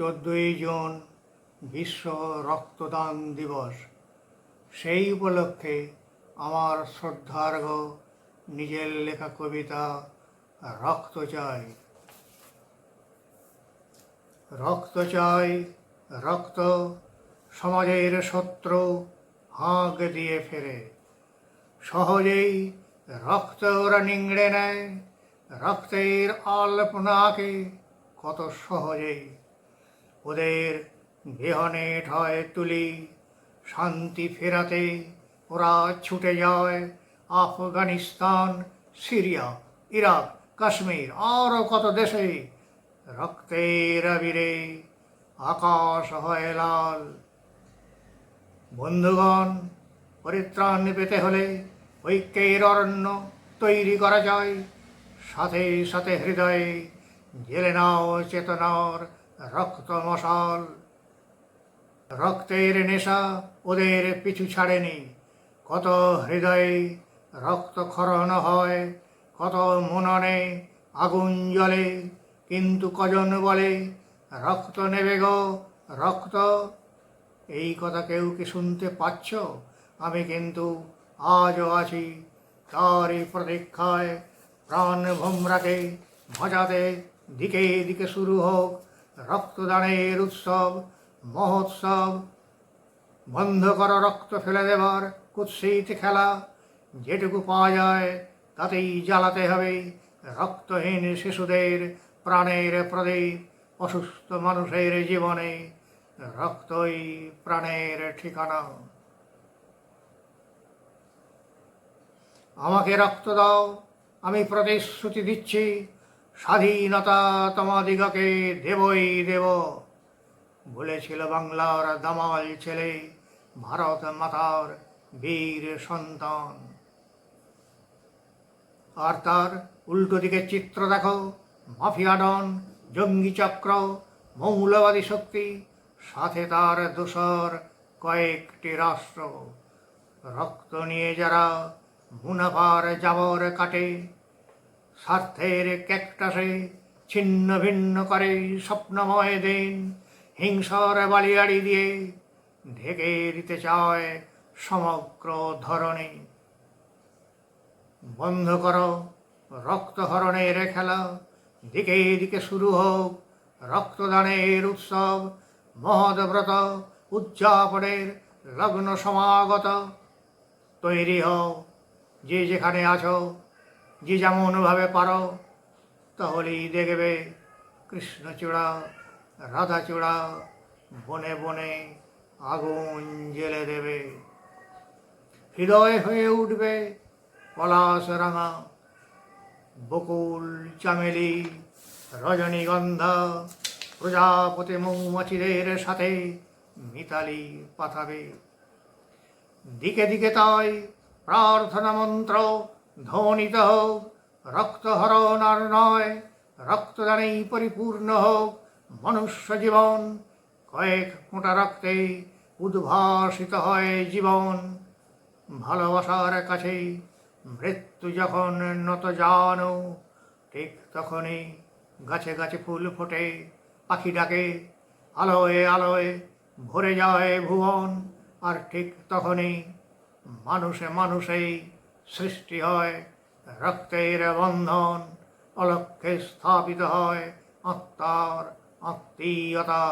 14ই June বিশ্ব রক্তদান দিবস। সেই উপলক্ষে আমার শ্রদ্ধার্ঘ নিজের লেখা কবিতা রক্ত চাই। রক্ত চাই, রক্ত সমাজের শত্রু হাঁক দিয়ে ফেরে। সহজেই রক্ত ওরা নিংড়ে নেয়, রক্তের আলপনাকে কত সহজেই। ওদের বিহনে ঠয় তুলি, শান্তি ফেরাতে ওরা ছুটে যায় আফগানিস্তান, সিরিয়া, ইরাক, কাশ্মীর আরও কত দেশে। রক্তের আবিরে আকাশ হয় লাল। বন্ধুগণ, পরিত্রাণ পেতে হলে ঐক্যের অরণ্য তৈরি করা যায়। সাথে সাথে হৃদয়ে জেলে নাও চেতনার রক্ত মশাল। রক্তের নেশা ওদের পিছু ছাড়েনি। কত হৃদয়ে রক্তক্ষরণ হয়, কত মননে আগুন জ্বলে, কিন্তু কজন বলে রক্ত নেবে গো রক্ত। এই কথা কেউ কি শুনতে পাচ্ছ? আমি কিন্তু আজও আছি তারই প্রতীক্ষায়। প্রাণ ভোমরাকে ভজাতে দিকে দিকে শুরু হোক রক্তদানের উৎসব মহোৎসব। বন্ধ করো রক্ত ফেলে দেবার কুৎসিত খেলা। যেটুকু পাওয়া যায় তাতেই জ্বালাতে হবে রক্তহীন শিশুদের প্রাণের প্রদীপ। অসুস্থ মানুষের জীবনে রক্তই প্রাণের ঠিকানা। আমাকে রক্ত দাও, আমি প্রতিশ্রুতি দিচ্ছি, স্বাধীনতা তোমাদিগকে দেবই দেব। বলেছিল বাংলার দামাল ছেলে, ভারত মাতার বীর সন্তান। আর তার উল্টো দিকের চিত্র দেখো, মাফিয়া ডন, জঙ্গি চক্র, মৌলবাদী শক্তি, সাথে তার দোসর কয়েকটি রাষ্ট্র। রক্ত নিয়ে যারা মুনাফার জাবর কাটে, স্বার্থের ক্যাকটাসে ছিন্ন ভিন্ন করে স্বপ্নময় দিন। হিংসার বালিয়াড়ি দিয়ে ঢেকে দিতে চায় সমগ্র ধরণী। বন্ধ করো রক্তহরণের খেলা, দিকে দিকে শুরু হোক রক্তদানের উৎসব মহৎ ব্রত উদযাপনের লগ্ন সমাগত। তৈরি হও যে যেখানে আছো, যে যেমনভাবে পারো, তাহলেই দেখবে কৃষ্ণচূড়া রাধাচূড়া বনে বনে আগুন জ্বেলে দেবে। হৃদয় হয়ে উঠবে পলাশ রাঙা, বকুল চামেলি রজনীগন্ধা, প্রজাপতি মৌমাছিদের সাথে মিতালি পাঠাবে। দিকে দিকে তাই প্রার্থনা মন্ত্র ধ্বনিত হোক, রক্তহরণ আর নয়, রক্তদানেই পরিপূর্ণ হোক মনুষ্য জীবন। কয়েক ফোঁটা রক্তে উদ্ভাসিত হয় জীবন। ভালোবাসার কাছে মৃত্যু যখন নত জানো, ঠিক তখনই গাছে গাছে ফুল ফোটে, পাখি ডাকে, আলোয় আলোয় ভরে যায় ভুবন। আর ঠিক তখনই মানুষে মানুষেই সৃষ্টি হয় রক্তের বন্ধন। অলক্ষ্যে স্থাপিত হয় আত্মার আত্মীয়তা।